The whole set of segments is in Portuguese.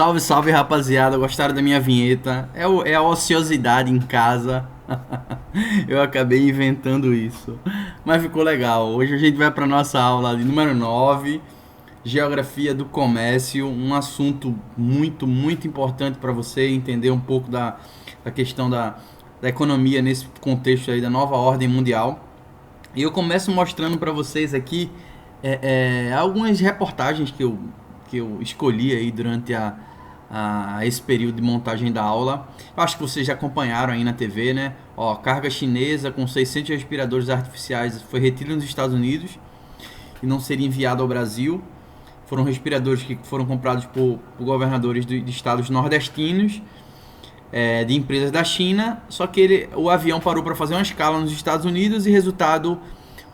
Salve, salve, rapaziada. Gostaram da minha vinheta? É a ociosidade em casa. Eu acabei inventando isso. Mas ficou legal. Hoje a gente vai para nossa aula de número 9, Geografia do Comércio. Um assunto muito, muito importante para você entender um pouco da questão da economia nesse contexto aí da nova ordem mundial. E eu começo mostrando para vocês aqui algumas reportagens que eu escolhi aí durante esse período de montagem da aula. Eu acho que vocês já acompanharam aí na TV, né? Ó, carga chinesa com 600 respiradores artificiais foi retida nos Estados Unidos e não seria enviado ao Brasil. Foram respiradores que foram comprados por governadores de estados nordestinos, de empresas da China, só que o avião parou para fazer uma escala nos Estados Unidos e, resultado,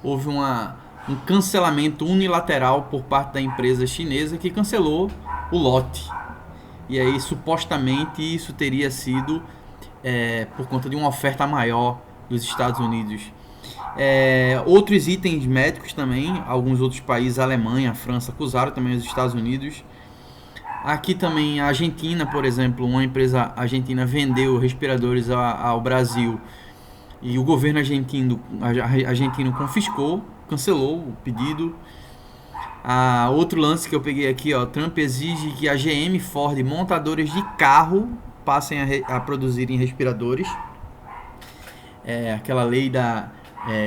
houve um cancelamento unilateral por parte da empresa chinesa que cancelou o lote. E aí, supostamente, isso teria sido por conta de uma oferta maior dos Estados Unidos. Outros itens médicos também, alguns outros países, a Alemanha, a França, acusaram também os Estados Unidos. Aqui também a Argentina, por exemplo, uma empresa argentina vendeu respiradores ao Brasil e o governo argentino confiscou, cancelou o pedido. Outro lance que eu peguei aqui, ó, Trump exige que a GM, Ford, montadores de carro passem a produzirem respiradores. Aquela lei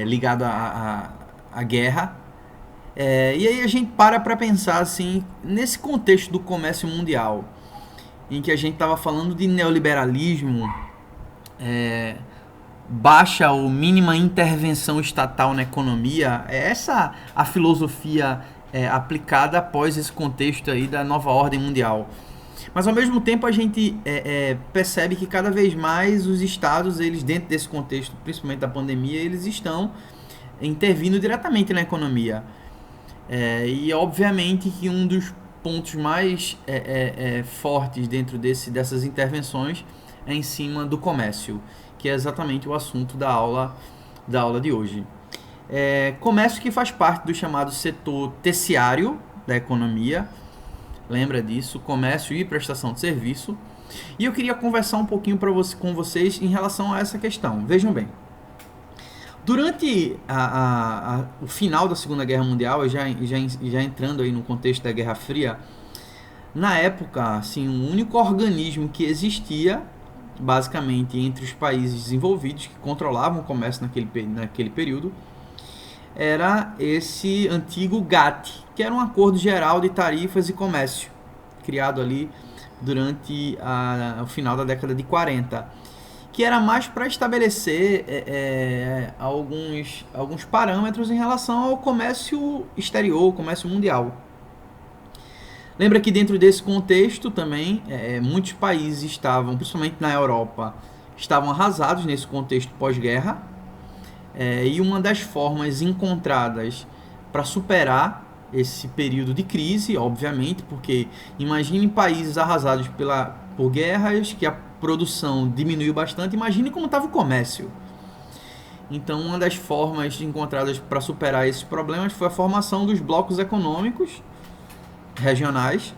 ligada à guerra. E aí a gente para pensar assim, nesse contexto do comércio mundial, em que a gente estava falando de neoliberalismo, baixa ou mínima intervenção estatal na economia, essa a filosofia aplicada após esse contexto aí da nova ordem mundial. Mas ao mesmo tempo a gente percebe que cada vez mais os estados, eles dentro desse contexto, principalmente da pandemia, eles estão intervindo diretamente na economia. E obviamente que um dos pontos mais fortes dentro dessas intervenções é em cima do comércio, que é exatamente o assunto da aula de hoje. Comércio que faz parte do chamado setor terciário da economia, lembra disso, comércio e prestação de serviço. E eu queria conversar um pouquinho com vocês em relação a essa questão. Vejam bem. Durante o final da Segunda Guerra Mundial, já entrando aí no contexto da Guerra Fria, na época, assim, o único organismo que existia, basicamente, entre os países desenvolvidos que controlavam o comércio naquele período, era esse antigo GATT, que era um acordo geral de tarifas e comércio, criado ali durante o final da década de 40. Que era mais para estabelecer alguns parâmetros em relação ao comércio exterior, comércio mundial. Lembra que dentro desse contexto também, muitos países estavam, principalmente na Europa, estavam arrasados nesse contexto pós-guerra, e uma das formas encontradas para superar esse período de crise, obviamente, porque imagine países arrasados por guerras, que a produção diminuiu bastante, imagine como estava o comércio. Então, uma das formas encontradas para superar esses problemas foi a formação dos blocos econômicos regionais,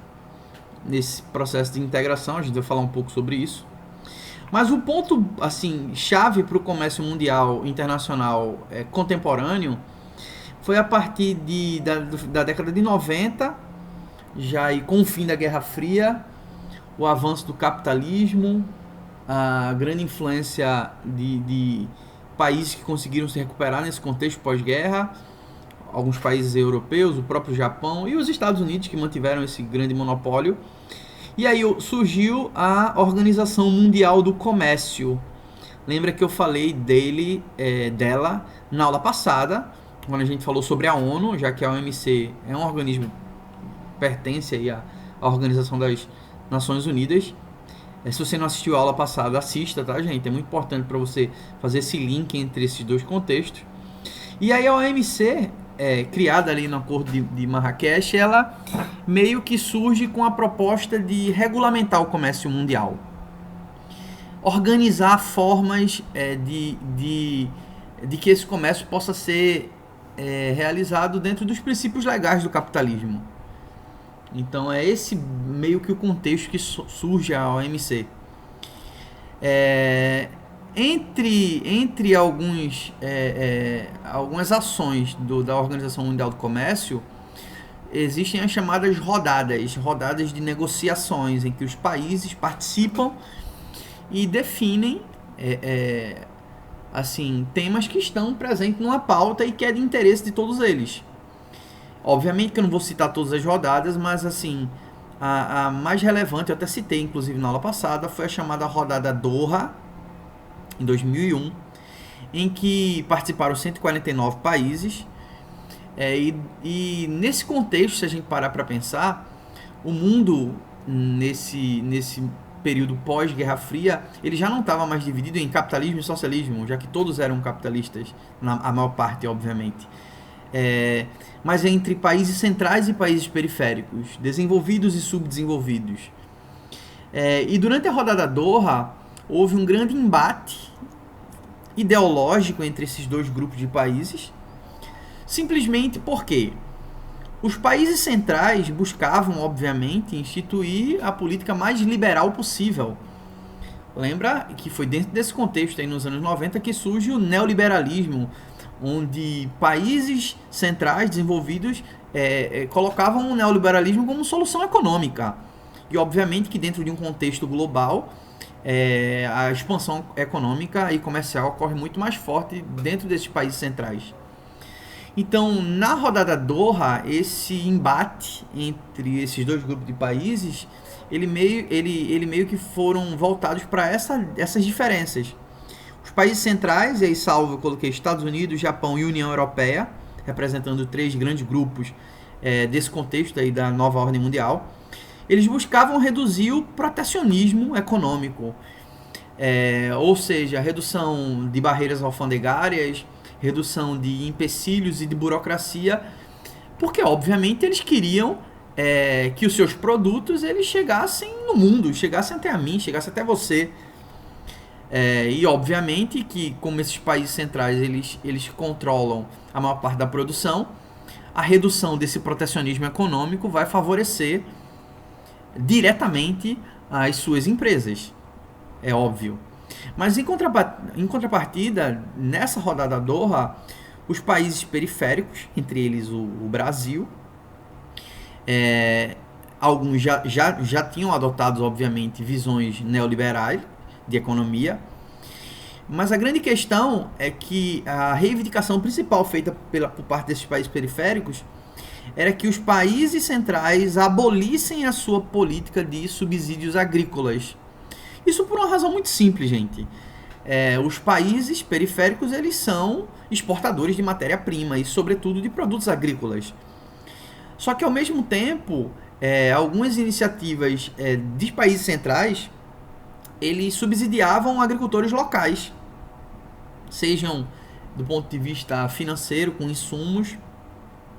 nesse processo de integração. A gente vai falar um pouco sobre isso. Mas o ponto assim chave para o comércio mundial internacional contemporâneo foi a partir da década de 90, já aí com o fim da Guerra Fria, o avanço do capitalismo, a grande influência de países que conseguiram se recuperar nesse contexto pós-guerra, alguns países europeus, o próprio Japão e os Estados Unidos, que mantiveram esse grande monopólio. E aí surgiu a Organização Mundial do Comércio. Lembra que eu falei dela na aula passada, quando a gente falou sobre a ONU, já que a OMC é um organismo que pertence aí à Organização das Nações Unidas. Se você não assistiu a aula passada, assista, tá, gente? É muito importante para você fazer esse link entre esses dois contextos. E aí a OMC, criada ali no Acordo de Marrakech, ela meio que surge com a proposta de regulamentar o comércio mundial. Organizar formas de que esse comércio possa ser realizado dentro dos princípios legais do capitalismo. Então é esse meio que o contexto que surge a OMC. É, entre algumas ações da Organização Mundial do Comércio, existem as chamadas rodadas de negociações, em que os países participam e definem assim, temas que estão presentes numa pauta e que é de interesse de todos eles. Obviamente que eu não vou citar todas as rodadas, mas assim, a mais relevante, eu até citei inclusive na aula passada, foi a chamada rodada Doha, em 2001, em que participaram 149 países. E nesse contexto, se a gente parar para pensar, o mundo nesse período pós-Guerra Fria, ele já não estava mais dividido em capitalismo e socialismo, já que todos eram capitalistas, a maior parte, obviamente. Mas entre países centrais e países periféricos, desenvolvidos e subdesenvolvidos. E durante a rodada Doha, houve um grande embate ideológico entre esses dois grupos de países, simplesmente porque os países centrais buscavam, obviamente, instituir a política mais liberal possível. Lembra que foi dentro desse contexto, aí nos anos 90, que surge o neoliberalismo, onde países centrais desenvolvidos colocavam o neoliberalismo como solução econômica. E obviamente que dentro de um contexto global, a expansão econômica e comercial ocorre muito mais forte dentro desses países centrais. Então, na rodada Doha, esse embate entre esses dois grupos de países, ele meio que foram voltados para essas diferenças. Os países centrais, e aí salvo eu coloquei Estados Unidos, Japão e União Europeia, representando 3 grandes grupos desse contexto aí da nova ordem mundial, eles buscavam reduzir o protecionismo econômico, ou seja, a redução de barreiras alfandegárias, redução de empecilhos e de burocracia, porque obviamente eles queriam que os seus produtos eles chegassem no mundo, chegassem até a mim, chegassem até você. E obviamente que como esses países centrais eles controlam a maior parte da produção, a redução desse protecionismo econômico vai favorecer diretamente as suas empresas, é óbvio. Mas em contrapartida, nessa rodada Doha, os países periféricos, entre eles o Brasil, alguns já tinham adotado, obviamente, visões neoliberais de economia, mas a grande questão é que a reivindicação principal feita por parte desses países periféricos era que os países centrais abolissem a sua política de subsídios agrícolas. Isso por uma razão muito simples, gente. Os países periféricos eles são exportadores de matéria-prima e, sobretudo, de produtos agrícolas. Só que, ao mesmo tempo, algumas iniciativas de países centrais eles subsidiavam agricultores locais, sejam do ponto de vista financeiro, com insumos,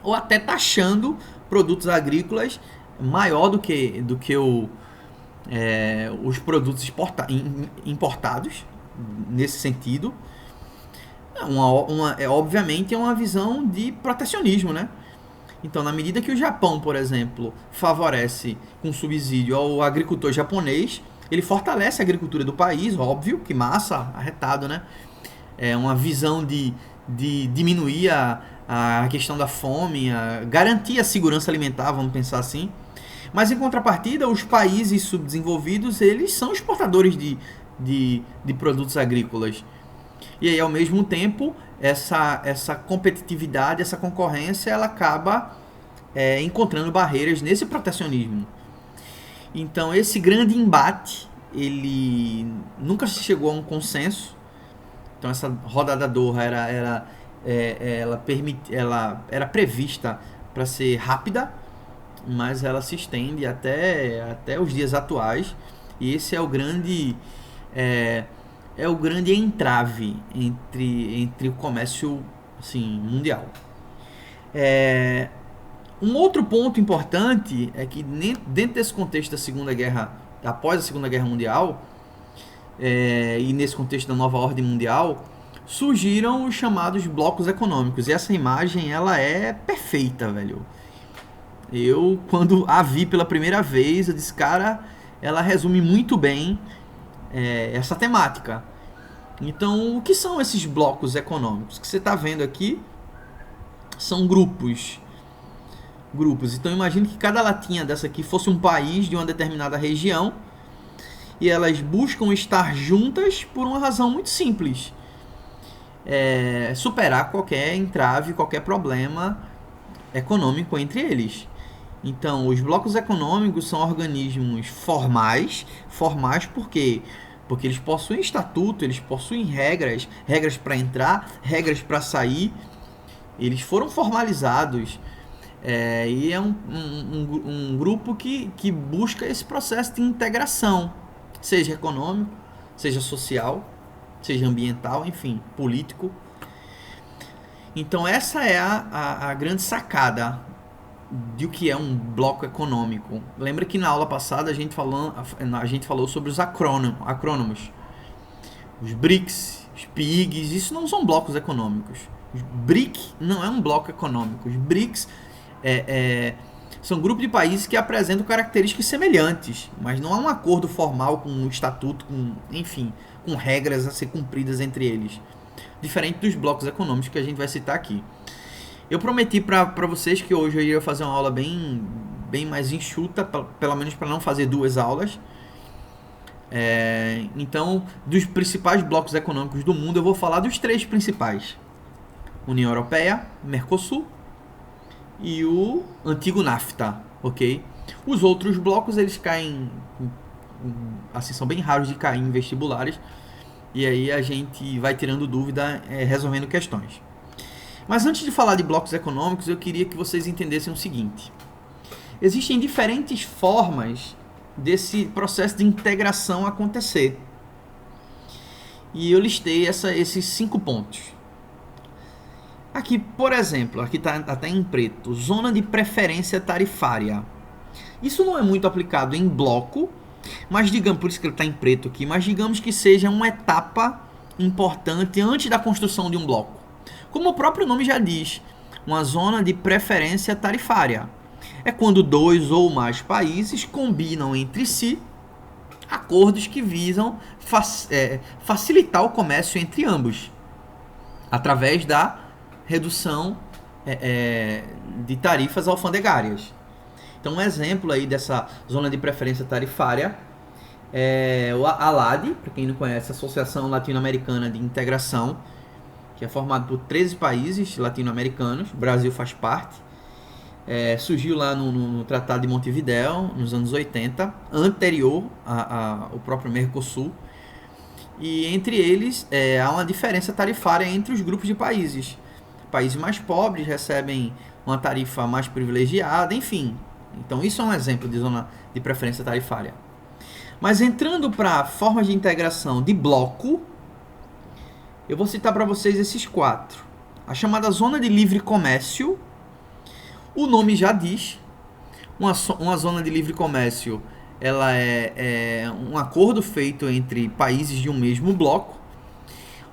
ou até taxando produtos agrícolas maior do que os produtos importados, nesse sentido. Obviamente é uma visão de protecionismo, né? Então, na medida que o Japão, por exemplo, favorece com subsídio ao agricultor japonês, ele fortalece a agricultura do país, óbvio, que massa, arretado, né? É uma visão de diminuir a questão da fome, garantir a segurança alimentar, vamos pensar assim. Mas, em contrapartida, os países subdesenvolvidos, eles são exportadores de produtos agrícolas. E aí, ao mesmo tempo, essa competitividade, essa concorrência, ela acaba encontrando barreiras nesse protecionismo. Então, esse grande embate, ele nunca se chegou a um consenso. Então, essa rodada Doha ela era prevista para ser rápida, mas ela se estende até os dias atuais, e esse é o grande entrave entre o comércio assim, mundial. Um outro ponto importante é que dentro desse contexto da Segunda Guerra, após a Segunda Guerra Mundial, e nesse contexto da nova ordem mundial, surgiram os chamados blocos econômicos, e essa imagem ela é perfeita, velho. Eu, quando a vi pela primeira vez, eu disse, cara, ela resume muito bem essa temática. Então, o que são esses blocos econômicos? O que você está vendo aqui são grupos. Então, imagine que cada latinha dessa aqui fosse um país de uma determinada região e elas buscam estar juntas por uma razão muito simples. Superar qualquer entrave, qualquer problema econômico entre eles. Então, os blocos econômicos são organismos formais. Formais por quê? Porque eles possuem estatuto, eles possuem regras para entrar, regras para sair. Eles foram formalizados. E é um grupo que busca esse processo de integração, seja econômico, seja social, seja ambiental, enfim, político. Então essa é a grande sacada de o que é um bloco econômico. Lembra que na aula passada a gente falou sobre os acrônomos. Os BRICS, os PIGs, isso não são blocos econômicos. Os BRIC não é um bloco econômico. Os BRICS são grupos de países que apresentam características semelhantes, mas não há um acordo formal com um estatuto, com regras a ser cumpridas entre eles. Diferente dos blocos econômicos que a gente vai citar aqui. Eu prometi para vocês que hoje eu ia fazer uma aula bem mais enxuta, pelo menos para não fazer 2 aulas. Então, dos principais blocos econômicos do mundo, eu vou falar dos 3 principais. União Europeia, Mercosul e o antigo NAFTA, ok? Os outros blocos, eles caem, assim, são bem raros de cair em vestibulares, e aí a gente vai tirando dúvida, resolvendo questões. Mas antes de falar de blocos econômicos, eu queria que vocês entendessem o seguinte. Existem diferentes formas desse processo de integração acontecer. E eu listei esses 5 pontos. Aqui, por exemplo, aqui está até em preto, zona de preferência tarifária. Isso não é muito aplicado em bloco, mas digamos, por isso que ele está em preto aqui, mas digamos que seja uma etapa importante antes da construção de um bloco. Como o próprio nome já diz, uma zona de preferência tarifária. É quando 2 ou mais países combinam entre si acordos que visam facilitar o comércio entre ambos, através da redução de tarifas alfandegárias. Então, um exemplo aí dessa zona de preferência tarifária é a ALAD, para quem não conhece, Associação Latino-Americana de Integração, que é formado por 13 países latino-americanos, o Brasil faz parte. Surgiu lá no Tratado de Montevidéu, nos anos 80, anterior ao próprio Mercosul. E entre eles há uma diferença tarifária entre os grupos de países. Países mais pobres recebem uma tarifa mais privilegiada, enfim. Então isso é um exemplo de zona de preferência tarifária. Mas entrando para formas de integração de bloco, eu vou citar para vocês esses 4. A chamada zona de livre comércio, o nome já diz, uma zona de livre comércio, ela é um acordo feito entre países de um mesmo bloco,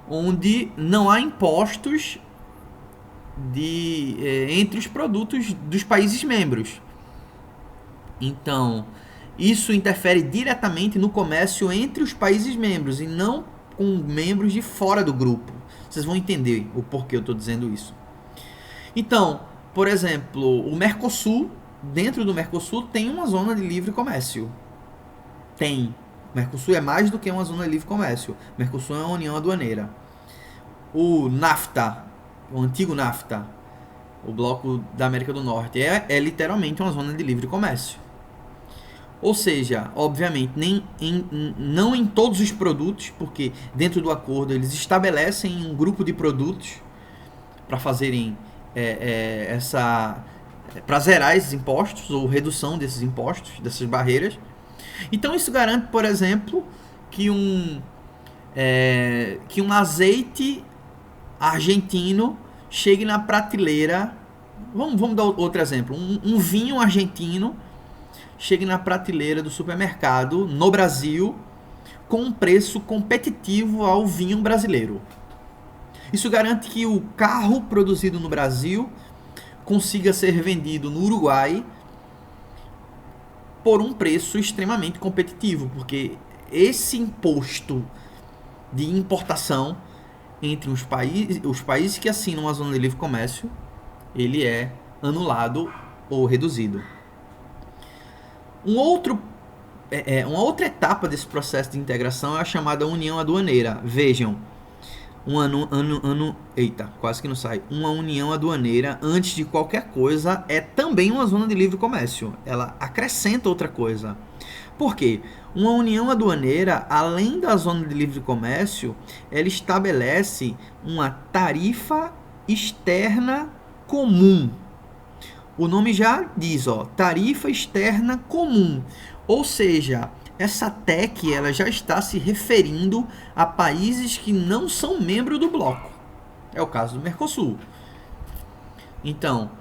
onde não há impostos entre os produtos dos países membros. Então, isso interfere diretamente no comércio entre os países membros e não com membros de fora do grupo. Vocês vão entender o porquê eu estou dizendo isso. Então, por exemplo, o Mercosul, dentro do Mercosul tem uma zona de livre comércio. O Mercosul é mais do que uma zona de livre comércio. O Mercosul é uma união aduaneira. O NAFTA, o antigo NAFTA, o bloco da América do Norte, é literalmente uma zona de livre comércio. Ou seja, obviamente, não em todos os produtos, porque dentro do acordo eles estabelecem um grupo de produtos para fazerem para zerar esses impostos ou redução desses impostos, dessas barreiras. Então isso garante, por exemplo, que um azeite argentino chegue na prateleira. Vamos dar outro exemplo. Um vinho argentino chegue na prateleira do supermercado no Brasil com um preço competitivo ao vinho brasileiro. Isso garante que o carro produzido no Brasil consiga ser vendido no Uruguai por um preço extremamente competitivo, porque esse imposto de importação entre os países que assinam a zona de livre comércio, ele é anulado ou reduzido. Uma outra etapa desse processo de integração é a chamada união aduaneira. Vejam, quase que não sai. Uma união aduaneira, antes de qualquer coisa, é também uma zona de livre comércio. Ela acrescenta outra coisa. Por quê? Uma união aduaneira, além da zona de livre comércio, ela estabelece uma tarifa externa comum. O nome já diz, tarifa externa comum. Ou seja, essa TEC ela já está se referindo a países que não são membros do bloco. É o caso do Mercosul. Então,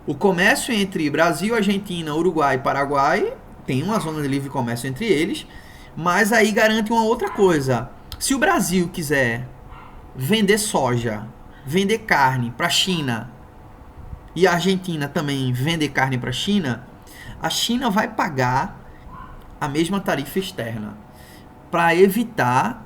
o comércio entre Brasil, Argentina, Uruguai e Paraguai tem uma zona de livre comércio entre eles, mas aí garante uma outra coisa. Se o Brasil quiser vender soja, vender carne para a China, e a Argentina também vender carne para a China vai pagar a mesma tarifa externa, para evitar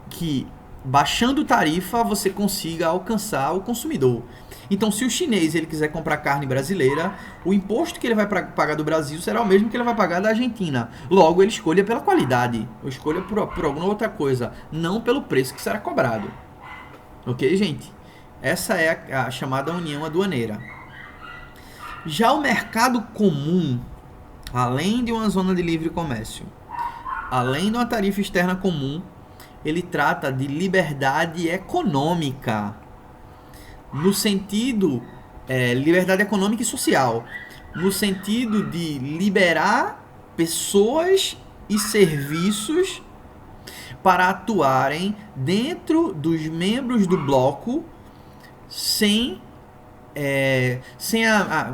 que, baixando tarifa, você consiga alcançar o consumidor. Então, se o chinês ele quiser comprar carne brasileira, o imposto que ele vai pagar do Brasil será o mesmo que ele vai pagar da Argentina. Logo, ele escolha pela qualidade, ou escolha por alguma outra coisa, não pelo preço que será cobrado. Ok, gente? Essa é a chamada união aduaneira. Já o mercado comum, além de uma zona de livre comércio, além de uma tarifa externa comum, ele trata de liberdade econômica, no sentido, liberdade econômica e social, no sentido de liberar pessoas e serviços para atuarem dentro dos membros do bloco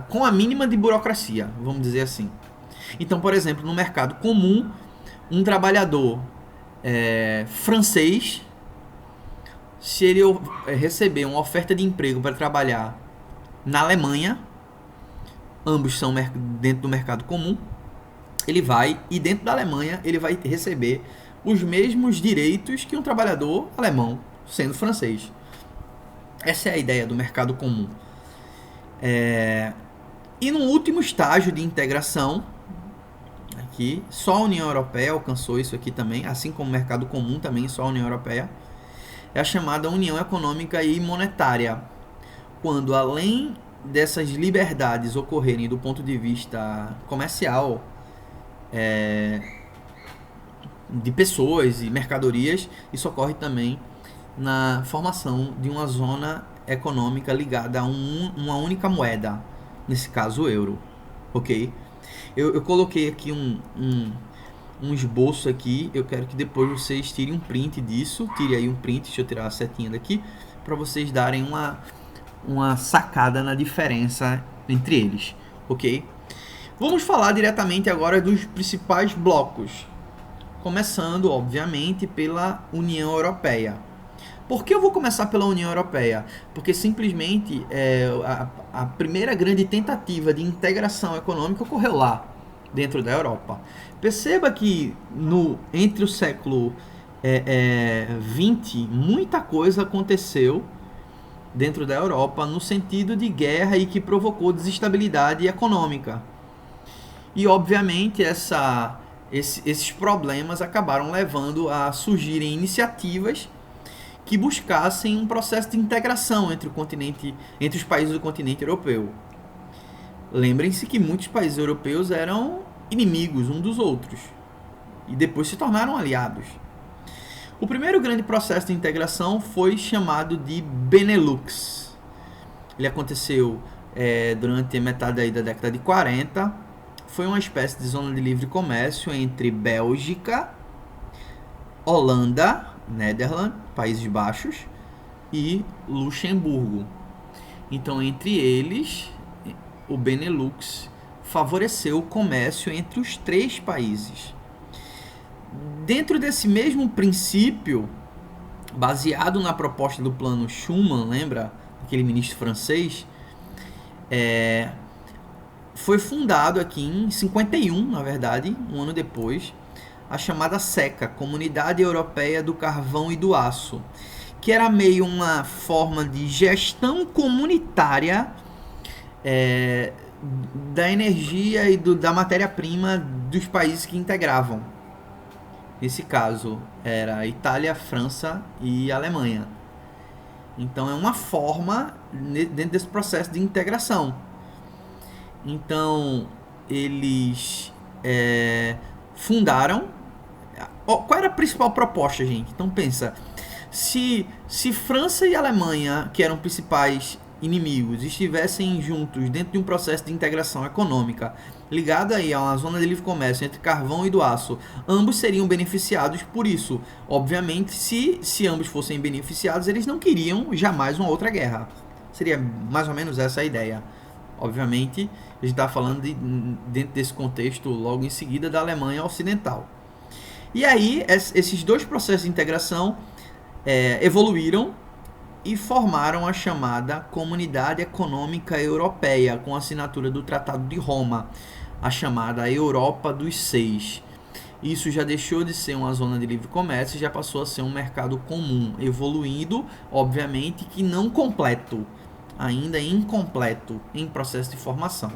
com a mínima de burocracia, vamos dizer assim. Então, por exemplo, no mercado comum, um trabalhador francês, se ele receber uma oferta de emprego para trabalhar na Alemanha, ambos são dentro do mercado comum, ele vai, e dentro da Alemanha, ele vai receber os mesmos direitos que um trabalhador alemão, sendo francês. Essa é a ideia do mercado comum. E no último estágio de integração, aqui, só a União Europeia alcançou isso aqui também, assim como o mercado comum também, só a União Europeia, é a chamada União Econômica e Monetária, quando além dessas liberdades ocorrerem do ponto de vista comercial, de pessoas e mercadorias, isso ocorre também na formação de uma zona econômica ligada a uma única moeda, nesse caso o euro, ok? Eu coloquei aqui um esboço aqui, eu quero que depois vocês tirem um print disso, tire aí um print, deixa eu tirar a setinha daqui, para vocês darem uma sacada na diferença entre eles, ok? Vamos falar diretamente agora dos principais blocos, começando, obviamente, pela União Europeia. Por que eu vou começar pela União Europeia? Porque simplesmente a primeira grande tentativa de integração econômica ocorreu lá, dentro da Europa. Perceba que entre o século XX, muita coisa aconteceu dentro da Europa no sentido de guerra e que provocou desestabilidade econômica. E, obviamente, esses problemas acabaram levando a surgirem iniciativas que buscassem um processo de integração entre os países do continente europeu. Lembrem-se que muitos países europeus eram inimigos um dos outros e depois se tornaram aliados. O primeiro grande processo de integração foi chamado de Benelux. Ele aconteceu durante a metade da década de 40. Foi uma espécie de zona de livre comércio entre Bélgica, Holanda, Netherlands, Países Baixos e Luxemburgo. Então, entre eles, o Benelux favoreceu o comércio entre os três países. Dentro desse mesmo princípio, baseado na proposta do Plano Schuman, lembra? Aquele ministro francês, foi fundado aqui em 51, na verdade, um ano depois, a chamada SECA, Comunidade Europeia do Carvão e do Aço, que era meio uma forma de gestão comunitária da energia e da matéria-prima dos países que integravam. Nesse caso, era Itália, França e Alemanha. Então, é uma forma dentro desse processo de integração. Então, eles fundaram. Qual era a principal proposta, gente? Então, pensa. Se França e Alemanha, que eram principais inimigos, estivessem juntos dentro de um processo de integração econômica ligado aí a uma zona de livre comércio entre carvão e do aço, ambos seriam beneficiados por isso. Obviamente, se ambos fossem beneficiados, eles não queriam jamais uma outra guerra. Seria mais ou menos essa a ideia. Obviamente, a gente está falando dentro desse contexto logo em seguida da Alemanha Ocidental. E aí, esses dois processos de integração evoluíram e formaram a chamada Comunidade Econômica Europeia, com a assinatura do Tratado de Roma, a chamada Europa dos Seis. Isso já deixou de ser uma zona de livre comércio e já passou a ser um mercado comum, evoluindo, obviamente, que não completo, ainda incompleto, em processo de formação.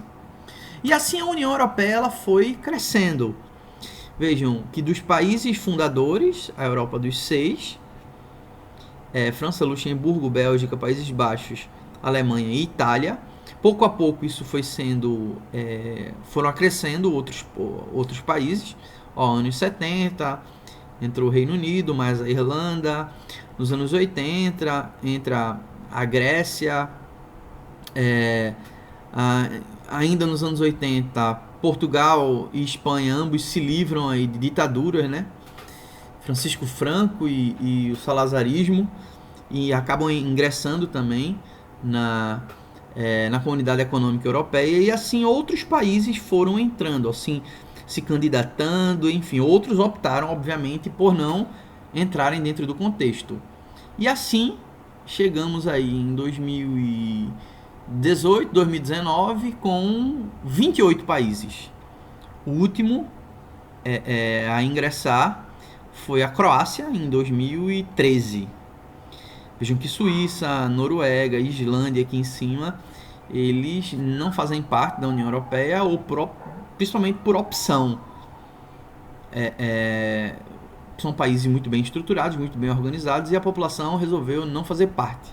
E assim a União Europeia ela foi crescendo. Vejam que dos países fundadores, a Europa dos Seis, França, Luxemburgo, Bélgica, Países Baixos, Alemanha e Itália. Pouco a pouco isso foi sendo, foram acrescendo outros países. Anos 70 entrou o Reino Unido, mais a Irlanda. Nos anos 80 entra a Grécia. Ainda nos anos 80, Portugal e Espanha ambos se livram aí de ditaduras, né? Francisco Franco e o salazarismo, e acabam ingressando também na Comunidade Econômica Europeia, e assim outros países foram entrando, assim, se candidatando, enfim, outros optaram, obviamente, por não entrarem dentro do contexto. E assim, chegamos aí em 2018, 2019, com 28 países. O último a ingressar foi a Croácia em 2013. Vejam que Suíça, Noruega, Islândia aqui em cima, eles não fazem parte da União Europeia, ou principalmente por opção. São países muito bem estruturados, muito bem organizados, e a população resolveu não fazer parte.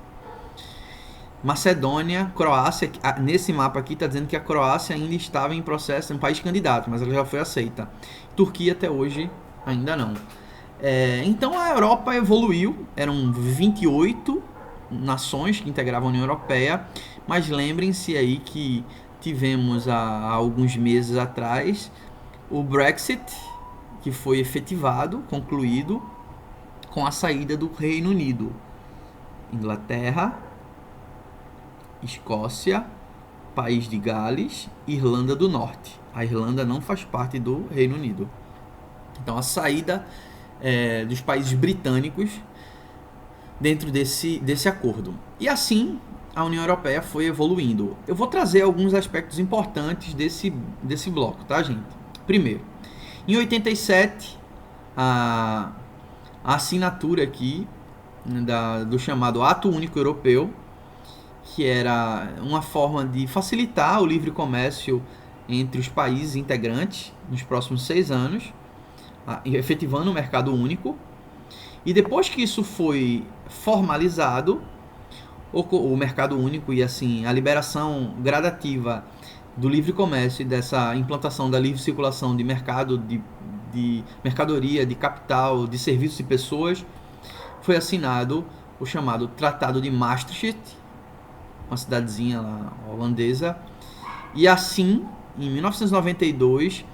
Macedônia, Croácia, nesse mapa aqui está dizendo que a Croácia ainda estava em processo, um país candidato, mas ela já foi aceita. Turquia até hoje ainda não. Então a Europa evoluiu, eram 28 nações que integravam a União Europeia, mas lembrem-se aí que tivemos há alguns meses atrás o Brexit, que foi efetivado, concluído, com a saída do Reino Unido. Inglaterra, Escócia, País de Gales, Irlanda do Norte. A Irlanda não faz parte do Reino Unido. Então a saída dos países britânicos dentro desse acordo. E assim a União Europeia foi evoluindo. Eu vou trazer alguns aspectos importantes desse bloco, tá, gente? Primeiro, em 87, a assinatura aqui do chamado Ato Único Europeu, que era uma forma de facilitar o livre comércio entre os países integrantes nos próximos 6 anos, efetivando o mercado único. E depois que isso foi formalizado, o mercado único e assim a liberação gradativa do livre comércio e dessa implantação da livre circulação de mercado, de mercadoria, de capital, de serviços e pessoas, foi assinado o chamado Tratado de Maastricht, uma cidadezinha lá holandesa. E assim, em 1992,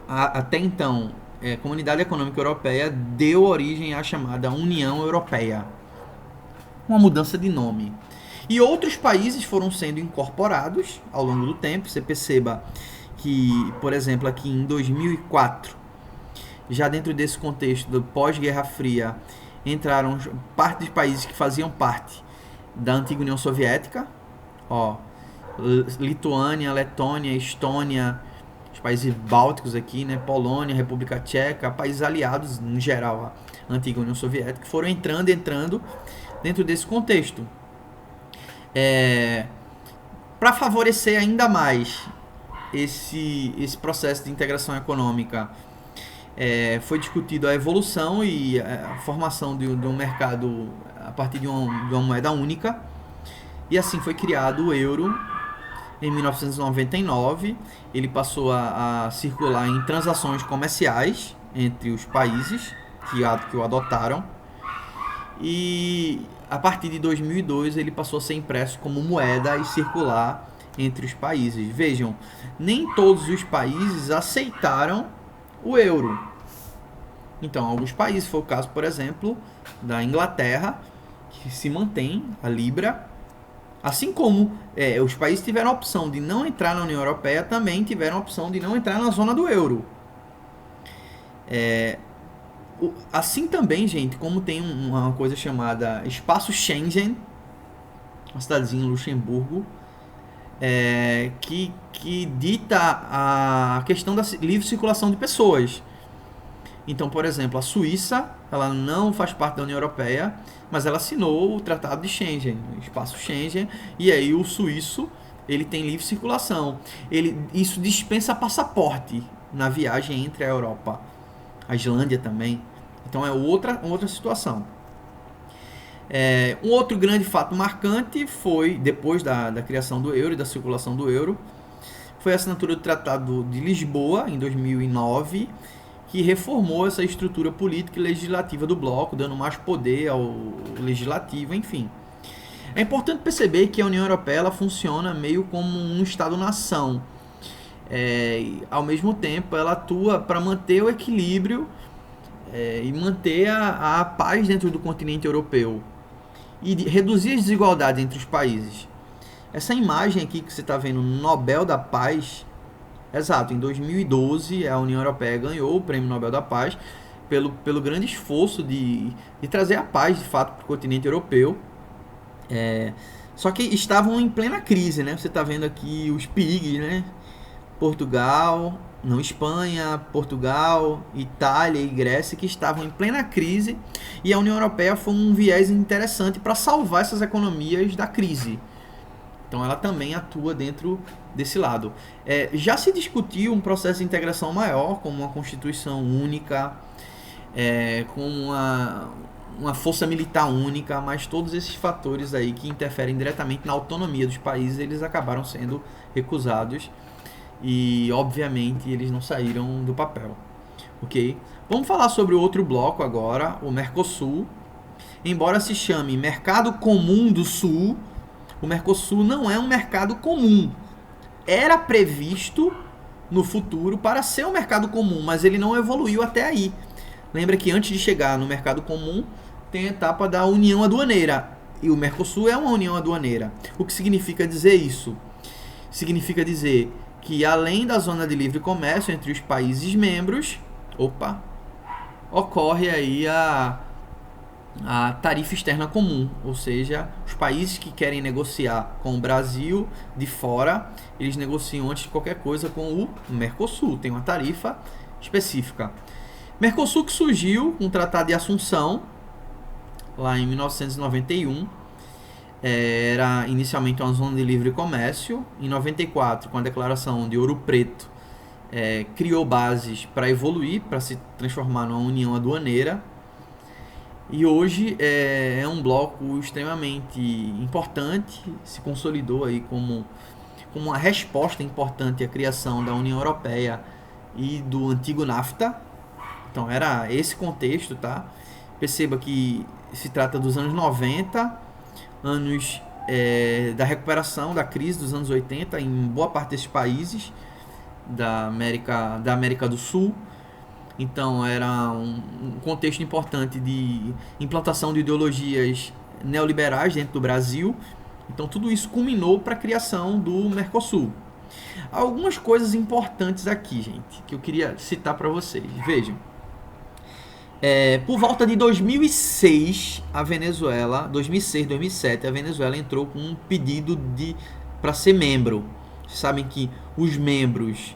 até então, a Comunidade Econômica Europeia deu origem à chamada União Europeia. Uma mudança de nome. E outros países foram sendo incorporados ao longo do tempo. Você perceba que, por exemplo, aqui em 2004, já dentro desse contexto do pós-Guerra Fria, entraram parte dos países que faziam parte da antiga União Soviética. Lituânia, Letônia, Estônia, os países bálticos aqui, né? Polônia, República Tcheca, países aliados, em geral, a antiga União Soviética, que foram entrando dentro desse contexto. Para favorecer ainda mais esse processo de integração econômica, foi discutido a evolução e a formação de um mercado a partir de uma moeda única, e assim foi criado o euro em 1999. Ele passou a circular em transações comerciais entre os países que o adotaram, e a partir de 2002 ele passou a ser impresso como moeda e circular entre os países. Vejam, nem todos os países aceitaram o euro. Então, alguns países, foi o caso, por exemplo, da Inglaterra, que se mantém a Libra, assim como os países tiveram a opção de não entrar na União Europeia, também tiveram a opção de não entrar na zona do euro. Assim também, gente, como tem uma coisa chamada Espaço Schengen, uma cidadezinha em Luxemburgo, que dita a questão da livre circulação de pessoas. Então, por exemplo, a Suíça, ela não faz parte da União Europeia, mas ela assinou o Tratado de Schengen, o Espaço Schengen, e aí o suíço, ele tem livre circulação. Isso dispensa passaporte na viagem entre a Europa. A Islândia também. Então é outra situação. Um outro grande fato marcante foi, depois da criação do euro e da circulação do euro, foi a assinatura do Tratado de Lisboa, em 2009, que reformou essa estrutura política e legislativa do bloco, dando mais poder ao legislativo, enfim. É importante perceber que a União Europeia ela funciona meio como um Estado-nação. Ao mesmo tempo, ela atua para manter o equilíbrio e manter a paz dentro do continente europeu e reduzir as desigualdades entre os países. Essa imagem aqui que você está vendo, Nobel da Paz, exato, em 2012 a União Europeia ganhou o Prêmio Nobel da Paz pelo grande esforço de trazer a paz de fato para o continente europeu. Só que estavam em plena crise, né? Você está vendo aqui os PIGs, né? Espanha, Portugal, Itália e Grécia, que estavam em plena crise, e a União Europeia foi um viés interessante para salvar essas economias da crise. Então ela também atua dentro desse lado. Já se discutiu um processo de integração maior, como uma constituição única, com uma força militar única, mas todos esses fatores aí que interferem diretamente na autonomia dos países, eles acabaram sendo recusados. E, obviamente, eles não saíram do papel. Ok? Vamos falar sobre o outro bloco agora, o Mercosul. Embora se chame Mercado Comum do Sul, o Mercosul não é um mercado comum. Era previsto no futuro para ser um mercado comum, mas ele não evoluiu até aí. Lembra que antes de chegar no mercado comum, tem a etapa da União Aduaneira. E o Mercosul é uma União Aduaneira. O que significa dizer isso? Significa dizer que além da zona de livre comércio entre os países membros, ocorre aí a tarifa externa comum, ou seja, os países que querem negociar com o Brasil de fora, eles negociam antes de qualquer coisa com o Mercosul, tem uma tarifa específica. Mercosul que surgiu com o Tratado de Assunção, lá em 1991, era inicialmente uma zona de livre comércio. Em 94, com a declaração de Ouro Preto, criou bases para evoluir, para se transformar numa união aduaneira. E hoje é um bloco extremamente importante, se consolidou aí como uma resposta importante à criação da União Europeia e do antigo NAFTA. Então era esse contexto, tá? Perceba que se trata dos anos 90, anos da recuperação da crise dos anos 80 em boa parte desses países da América do Sul. Então era um contexto importante de implantação de ideologias neoliberais dentro do Brasil. Então tudo isso culminou para a criação do Mercosul. Algumas coisas importantes aqui, gente, que eu queria citar para vocês. Vejam. Por volta de 2006, a Venezuela, 2006, 2007, a Venezuela entrou com um pedido de para ser membro. Vocês sabem que os membros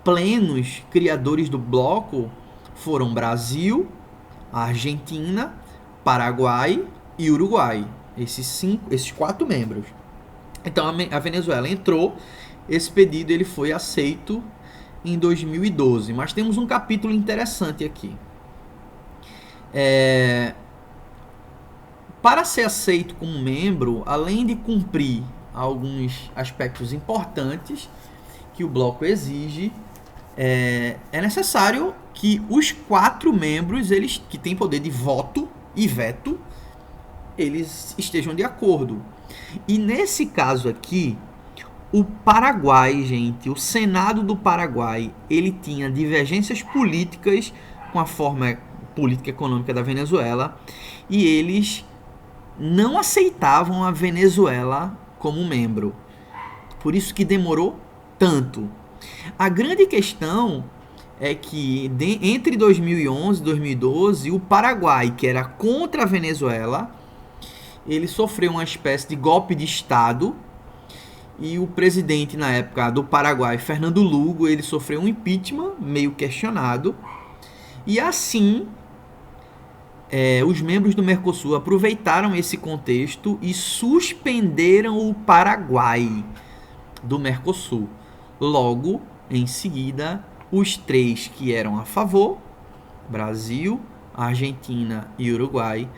plenos criadores do bloco foram Brasil, Argentina, Paraguai e Uruguai. Esses 4 membros. Então a Venezuela entrou, esse pedido ele foi aceito em 2012. Mas temos um capítulo interessante aqui. Para ser aceito como membro, além de cumprir alguns aspectos importantes que o bloco exige, é necessário que os 4 membros, eles que têm poder de voto e veto, eles estejam de acordo. E nesse caso aqui, o Paraguai, gente, o Senado do Paraguai, ele tinha divergências políticas com a forma política e econômica da Venezuela, e eles não aceitavam a Venezuela como membro. Por isso que demorou tanto. A grande questão é que entre 2011 e 2012, o Paraguai, que era contra a Venezuela, ele sofreu uma espécie de golpe de Estado, e o presidente na época do Paraguai, Fernando Lugo, ele sofreu um impeachment meio questionado, e assim os membros do Mercosul aproveitaram esse contexto e suspenderam o Paraguai do Mercosul. Logo, em seguida, os 3 que eram a favor, Brasil, Argentina e Uruguai,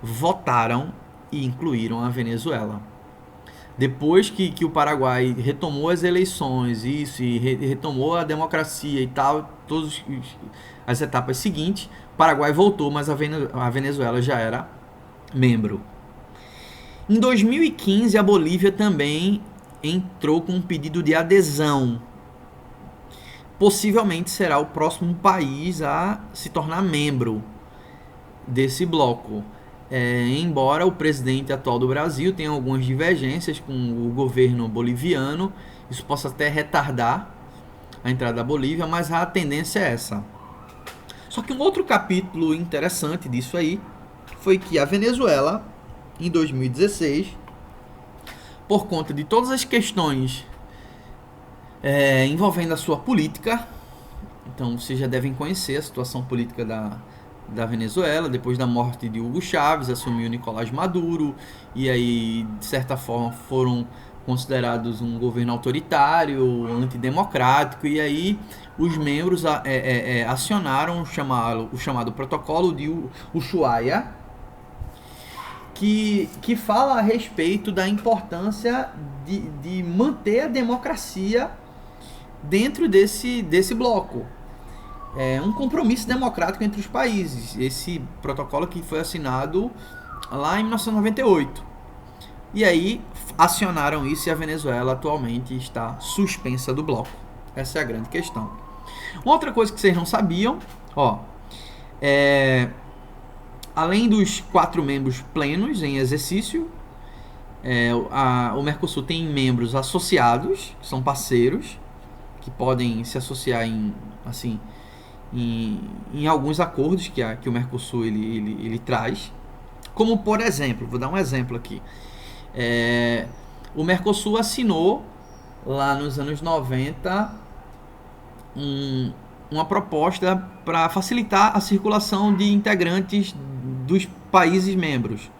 votaram e incluíram a Venezuela. Depois que o Paraguai retomou as eleições e retomou a democracia e tal, todas as etapas seguintes, o Paraguai voltou, mas a Venezuela já era membro. Em 2015, a Bolívia também entrou com um pedido de adesão. Possivelmente será o próximo país a se tornar membro desse bloco. Embora o presidente atual do Brasil tenha algumas divergências com o governo boliviano, isso possa até retardar a entrada da Bolívia, mas a tendência é essa. Só que um outro capítulo interessante disso aí foi que a Venezuela, em 2016, por conta de todas as questões envolvendo a sua política, então vocês já devem conhecer a situação política da Venezuela, depois da morte de Hugo Chávez, assumiu Nicolás Maduro, e aí, de certa forma, foram considerados um governo autoritário, antidemocrático, e aí os membros acionaram o chamado protocolo de Ushuaia, que fala a respeito da importância de manter a democracia dentro desse bloco. É um compromisso democrático entre os países. Esse protocolo que foi assinado lá em 1998. E aí acionaram isso e a Venezuela atualmente está suspensa do bloco. Essa é a grande questão. Outra coisa que vocês não sabiam, além dos 4 membros plenos em exercício, o Mercosul tem membros associados, que são parceiros, que podem se associar em alguns acordos que o Mercosul ele traz. Como, por exemplo, vou dar um exemplo aqui. O Mercosul assinou, lá nos anos 90, uma proposta para facilitar a circulação de integrantes dos países membros.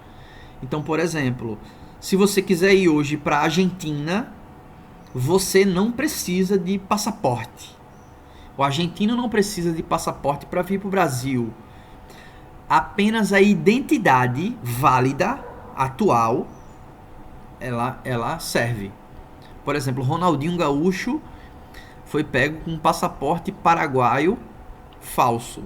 Então, por exemplo, se você quiser ir hoje para a Argentina, você não precisa de passaporte. O argentino não precisa de passaporte para vir para o Brasil. Apenas a identidade válida, atual, ela serve. Por exemplo, Ronaldinho Gaúcho foi pego com um passaporte paraguaio falso.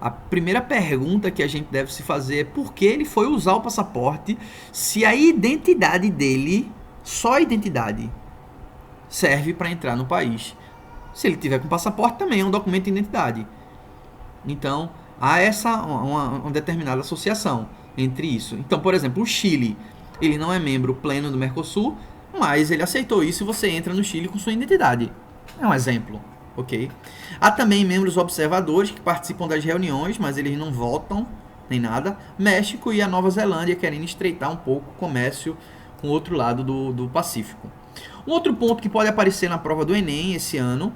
A primeira pergunta que a gente deve se fazer é por que ele foi usar o passaporte se a identidade dele, só a identidade, serve para entrar no país. Se ele tiver com passaporte, também é um documento de identidade. Então, há uma determinada associação entre isso. Então, por exemplo, o Chile, ele não é membro pleno do Mercosul, mas ele aceitou isso e você entra no Chile com sua identidade. É um exemplo, ok? Há também membros observadores que participam das reuniões, mas eles não votam nem nada. México e a Nova Zelândia querendo estreitar um pouco o comércio com o outro lado do Pacífico. Um outro ponto que pode aparecer na prova do Enem esse ano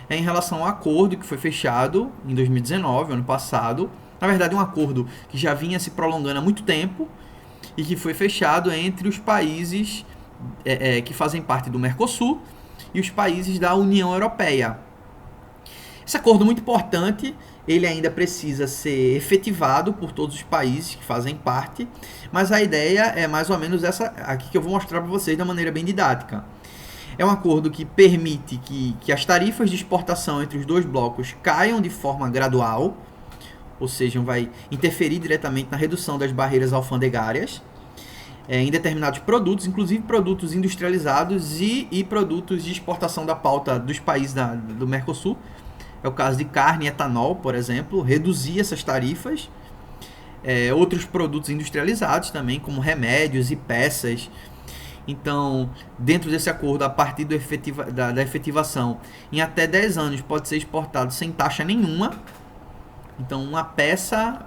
é em relação ao acordo que foi fechado em 2019, ano passado. Na verdade, um acordo que já vinha se prolongando há muito tempo e que foi fechado entre os países que fazem parte do Mercosul e os países da União Europeia. Esse acordo é muito importante, ele ainda precisa ser efetivado por todos os países que fazem parte, mas a ideia é mais ou menos essa aqui que eu vou mostrar para vocês de uma maneira bem didática. É um acordo que permite que as tarifas de exportação entre os dois blocos caiam de forma gradual, ou seja, vai interferir diretamente na redução das barreiras alfandegárias em determinados produtos, inclusive produtos industrializados e produtos de exportação da pauta dos países do Mercosul. É o caso de carne e etanol, por exemplo, reduzir essas tarifas. Outros produtos industrializados também, como remédios e peças. Então, dentro desse acordo, a partir da efetivação, em até 10 anos pode ser exportado sem taxa nenhuma. Então, uma peça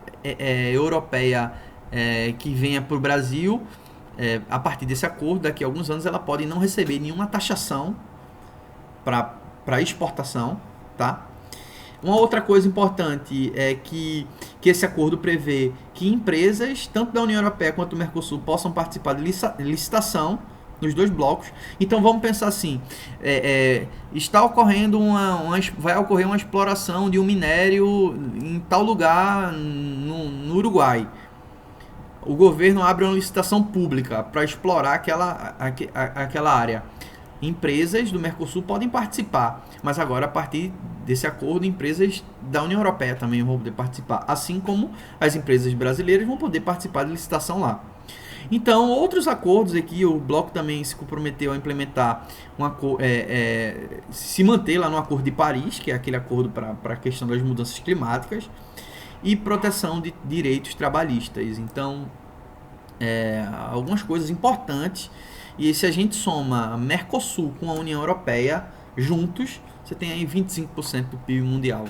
europeia que venha para o Brasil, a partir desse acordo, daqui a alguns anos, ela pode não receber nenhuma taxação para exportação, tá? Uma outra coisa importante é que esse acordo prevê que empresas, tanto da União Europeia quanto do Mercosul, possam participar de licitação nos dois blocos. Então vamos pensar assim, está ocorrendo vai ocorrer uma exploração de um minério em tal lugar no Uruguai. O governo abre uma licitação pública para explorar aquela área. Empresas do Mercosul podem participar, mas agora a partir desse acordo, empresas da União Europeia também vão poder participar, assim como as empresas brasileiras vão poder participar de licitação lá. Então, outros acordos aqui, o bloco também se comprometeu a implementar se manter lá no Acordo de Paris, que é aquele acordo para a questão das mudanças climáticas, e proteção de direitos trabalhistas. Então, algumas coisas importantes. E se a gente soma Mercosul com a União Europeia juntos, você tem aí 25% do PIB mundial,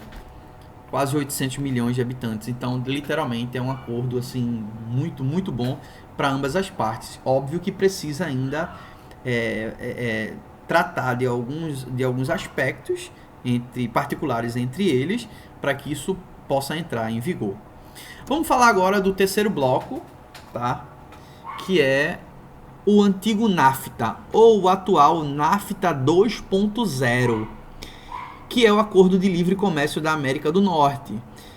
quase 800 milhões de habitantes. Então, literalmente, é um acordo assim muito, muito bom para ambas as partes. Óbvio que precisa ainda tratar de alguns aspectos particulares entre eles, para que isso possa entrar em vigor. Vamos falar agora do terceiro bloco, tá? Que é o antigo NAFTA, ou o atual NAFTA 2.0, que é o Acordo de Livre Comércio da América do Norte,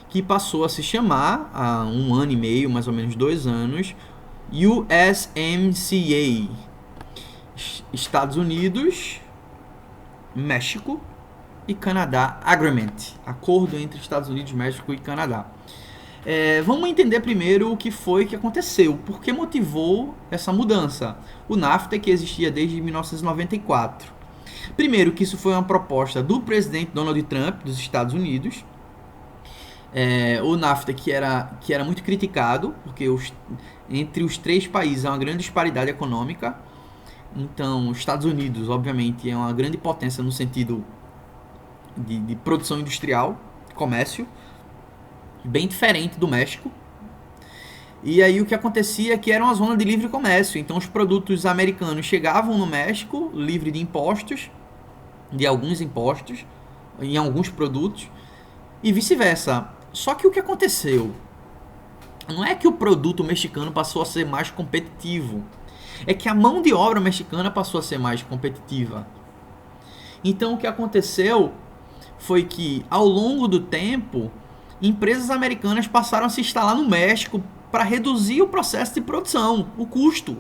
que passou a se chamar, há 1 ano e meio, mais ou menos 2 anos, USMCA, Estados Unidos, México e Canadá Agreement, acordo entre Estados Unidos, México e Canadá. Vamos entender primeiro o que foi que aconteceu, por que motivou essa mudança. O NAFTA, que existia desde 1994. Primeiro, que isso foi uma proposta do presidente Donald Trump, dos Estados Unidos. O NAFTA que era muito criticado, porque entre os 3 países há uma grande disparidade econômica. Então, os Estados Unidos, obviamente, é uma grande potência no sentido de produção industrial, comércio, bem diferente do México. E aí o que acontecia é que era uma zona de livre comércio. Então, os produtos americanos chegavam no México livre de impostos, de alguns impostos, em alguns produtos, e vice-versa. Só que o que aconteceu não é que o produto mexicano passou a ser mais competitivo, é que a mão de obra mexicana passou a ser mais competitiva. Então o que aconteceu foi que, ao longo do tempo, empresas americanas passaram a se instalar no México para reduzir o processo de produção, o custo.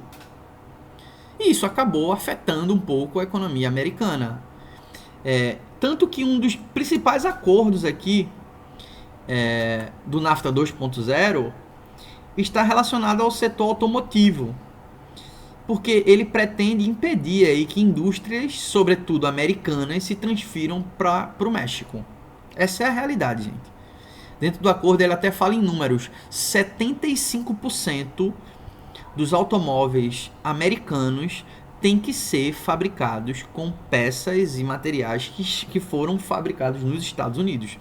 E isso acabou afetando um pouco a economia americana. Tanto que um dos principais acordos aqui do NAFTA 2.0 está relacionado ao setor automotivo, porque ele pretende impedir aí que indústrias, sobretudo americanas, se transfiram para o México. Essa é a realidade, gente. Dentro do acordo ele até fala em números: 75% dos automóveis americanos têm que ser fabricados com peças e materiais que foram fabricados nos Estados Unidos.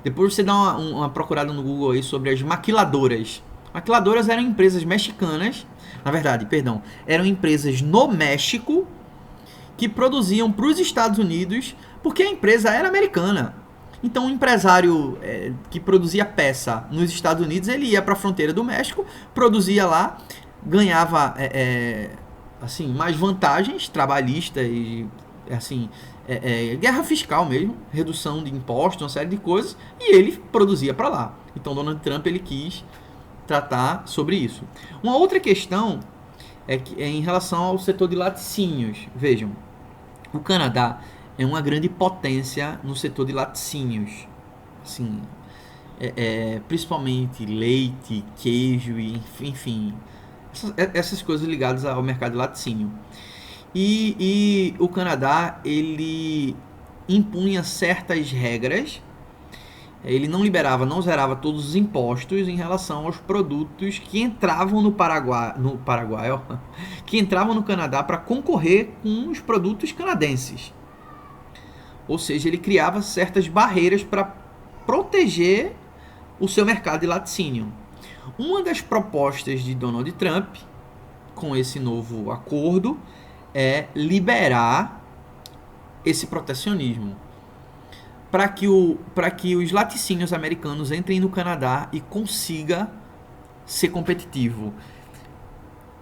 Depois você dá uma procurada no Google aí sobre as maquiladoras. Maquiladoras eram empresas mexicanas, na verdade, perdão, eram empresas no México que produziam para os Estados Unidos, porque a empresa era americana. Então, um empresário que produzia peça nos Estados Unidos, ele ia para a fronteira do México, produzia lá, ganhava assim, mais vantagens trabalhistas e assim, guerra fiscal mesmo, redução de impostos, uma série de coisas, e ele produzia para lá. Então, Donald Trump ele quis tratar sobre isso. Uma outra questão é em relação ao setor de laticínios. Vejam, o Canadá é uma grande potência no setor de laticínios, assim, principalmente leite, queijo e enfim, essas coisas ligadas ao mercado de laticínio. E o Canadá ele impunha certas regras. Ele não liberava, não zerava todos os impostos em relação aos produtos que entravam no Paraguai, ó, que entravam no Canadá para concorrer com os produtos canadenses. Ou seja, ele criava certas barreiras para proteger o seu mercado de laticínio. Uma das propostas de Donald Trump com esse novo acordo é liberar esse protecionismo, para que os laticínios americanos entrem no Canadá e consiga ser competitivo.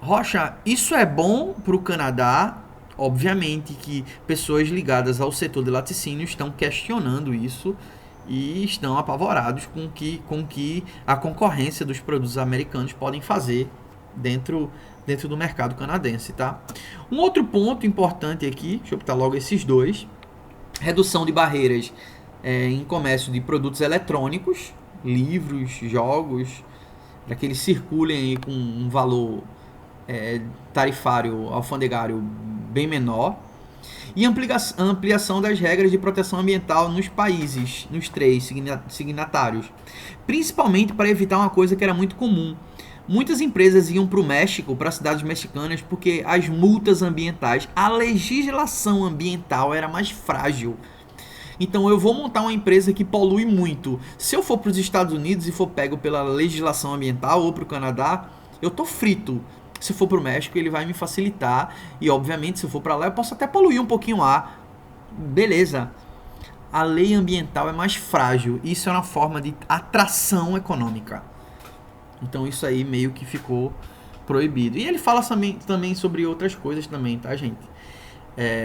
Rocha, isso é bom para o Canadá? Obviamente que pessoas ligadas ao setor de laticínio estão questionando isso e estão apavorados com que a concorrência dos produtos americanos podem fazer dentro do mercado canadense, tá? Um outro ponto importante aqui, deixa eu botar logo esses dois, redução de barreiras em comércio de produtos eletrônicos, livros, jogos, para que eles circulem aí com um valor tarifário, alfandegário bem menor, e ampliação das regras de proteção ambiental nos países, nos 3 signatários, principalmente para evitar uma coisa que era muito comum. Muitas empresas iam para o México, para cidades mexicanas, porque as multas ambientais, a legislação ambiental era mais frágil. Então eu vou montar uma empresa que polui muito. Se eu for para os Estados Unidos e for pego pela legislação ambiental ou para o Canadá, eu tô frito. Se eu for para o México, ele vai me facilitar. E obviamente, se eu for para lá, eu posso até poluir um pouquinho lá. Beleza. A lei ambiental é mais frágil. Isso é uma forma de atração econômica. Então isso aí meio que ficou proibido. E ele fala também sobre outras coisas também, tá, gente?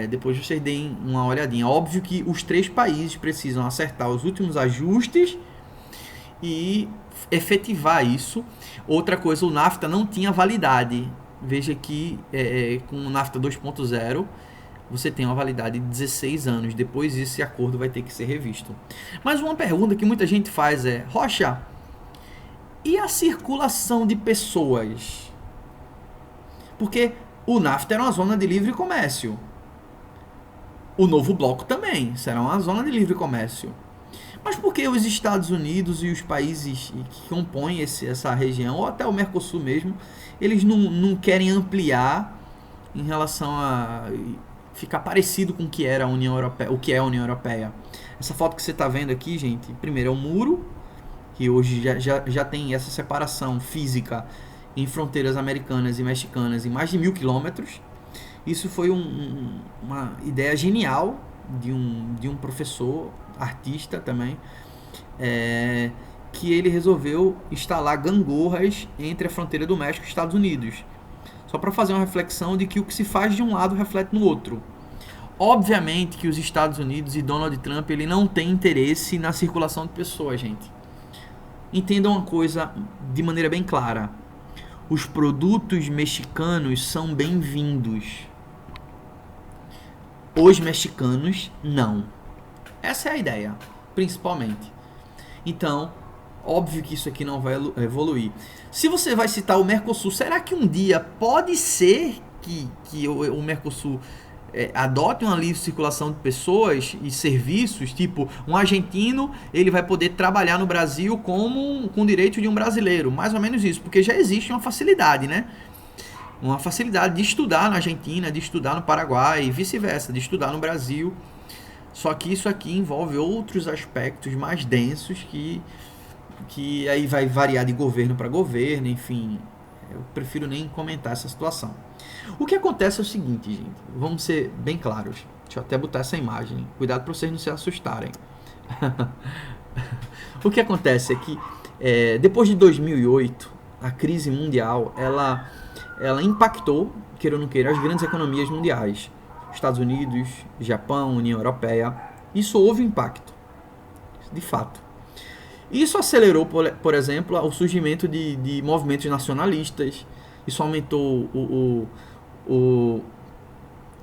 Depois vocês deem uma olhadinha. Óbvio que os 3 países precisam acertar os últimos ajustes e efetivar isso. Outra coisa, o NAFTA não tinha validade. Veja que com o NAFTA 2.0 você tem uma validade de 16 anos. Depois esse acordo vai ter que ser revisto. Mas uma pergunta que muita gente faz é: Rocha, e a circulação de pessoas? Porque o NAFTA era uma zona de livre comércio. O novo bloco também será uma zona de livre comércio. Mas por que os Estados Unidos e os países que compõem essa região, ou até o Mercosul mesmo, eles não querem ampliar em relação a ficar parecido com o que era a União Europeia, o que é a União Europeia? Essa foto que você está vendo aqui, gente, primeiro é o muro, que hoje já tem essa separação física em fronteiras americanas e mexicanas em mais de 1.000 quilômetros. Isso foi uma ideia genial de um professor, artista também, que ele resolveu instalar gangorras entre a fronteira do México e Estados Unidos, só para fazer uma reflexão de que o que se faz de um lado reflete no outro. Obviamente que os Estados Unidos e Donald Trump ele não tem interesse na circulação de pessoas, gente. Entendam uma coisa de maneira bem clara: os produtos mexicanos são bem-vindos. Os mexicanos não. Essa é a ideia, principalmente. Então, óbvio que isso aqui não vai evoluir. Se você vai citar o Mercosul, será que um dia pode ser que o Mercosul adote uma livre circulação de pessoas e serviços? Tipo, um argentino ele vai poder trabalhar no Brasil com o direito de um brasileiro. Mais ou menos isso, porque já existe uma facilidade, né? Uma facilidade de estudar na Argentina, de estudar no Paraguai e vice-versa, de estudar no Brasil. Só que isso aqui envolve outros aspectos mais densos que que aí vai variar de governo para governo, enfim, eu prefiro nem comentar essa situação. O que acontece é o seguinte, gente, vamos ser bem claros, deixa eu até botar essa imagem, cuidado para vocês não se assustarem. O que acontece é que depois de 2008, a crise mundial, ela impactou, queira ou não queira, as grandes economias mundiais, Estados Unidos, Japão, União Europeia, isso houve impacto, de fato. Isso acelerou, por exemplo, o surgimento de movimentos nacionalistas, isso aumentou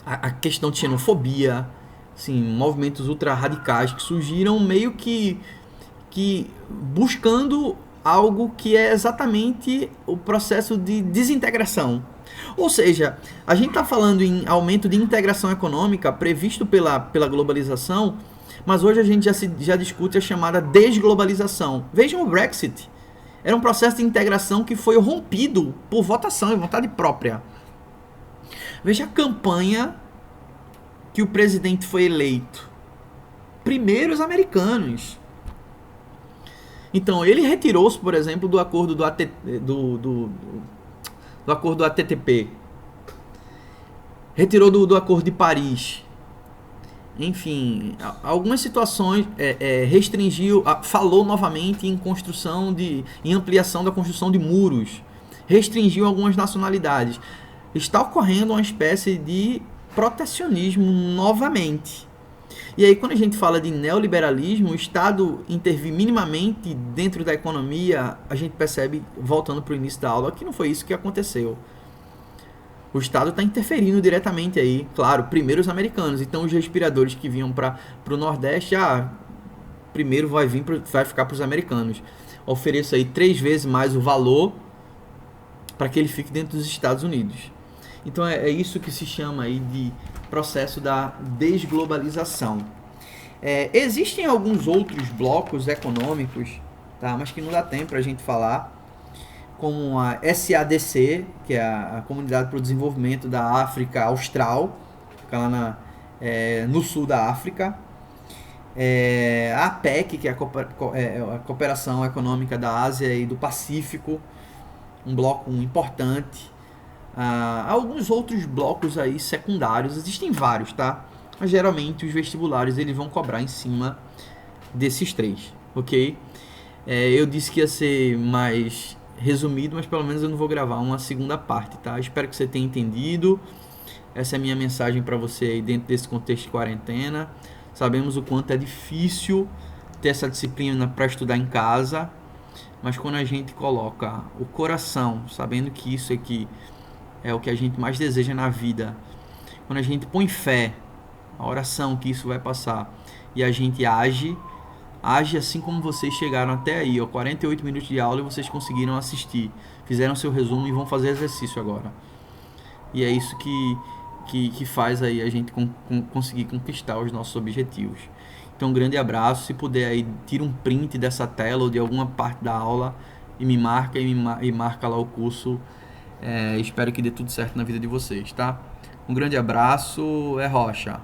a questão de xenofobia, assim, movimentos ultra-radicais que surgiram meio que buscando algo que é exatamente o processo de desintegração. Ou seja, a gente está falando em aumento de integração econômica previsto pela globalização, mas hoje a gente já discute a chamada desglobalização. Vejam o Brexit. Era um processo de integração que foi rompido por votação e vontade própria. Veja a campanha que o presidente foi eleito. Primeiro os americanos. Então, ele retirou-se, por exemplo, do acordo do acordo do ATTP. Retirou do acordo de Paris. Enfim, algumas situações restringiu, falou novamente em construção em ampliação da construção de muros, restringiu algumas nacionalidades. Está ocorrendo uma espécie de protecionismo novamente. E aí, quando a gente fala de neoliberalismo, o Estado intervir minimamente dentro da economia, a gente percebe, voltando para o início da aula, que não foi isso que aconteceu. O Estado está interferindo diretamente aí, claro, primeiro os americanos. Então, os respiradores que vinham para o Nordeste, primeiro vai ficar para os americanos. Ofereço aí 3 vezes mais o valor para que ele fique dentro dos Estados Unidos. Então, é isso que se chama aí de processo da desglobalização. Existem alguns outros blocos econômicos, tá, mas que não dá tempo para a gente falar, como a SADC, que é a Comunidade para o Desenvolvimento da África Austral, fica lá no sul da África, a APEC, que é a Cooperação Econômica da Ásia e do Pacífico, um bloco importante. Alguns outros blocos aí secundários, existem vários, tá? Mas geralmente os vestibulares eles vão cobrar em cima desses 3, ok? Eu disse que ia ser mais resumido, mas pelo menos eu não vou gravar uma segunda parte, tá? Espero que você tenha entendido. Essa é a minha mensagem para você aí dentro desse contexto de quarentena. Sabemos o quanto é difícil ter essa disciplina para estudar em casa, mas quando a gente coloca o coração, sabendo que isso aqui é o que a gente mais deseja na vida, quando a gente põe fé, a oração que isso vai passar, e a gente age assim como vocês chegaram até aí, 48 minutos de aula e vocês conseguiram assistir, fizeram seu resumo e vão fazer exercício agora. E é isso que faz aí a gente conseguir conquistar os nossos objetivos. Então, um grande abraço. Se puder aí, tira um print dessa tela ou de alguma parte da aula e me marca e marca lá o curso. Espero que dê tudo certo na vida de vocês, tá? Um grande abraço, Rocha.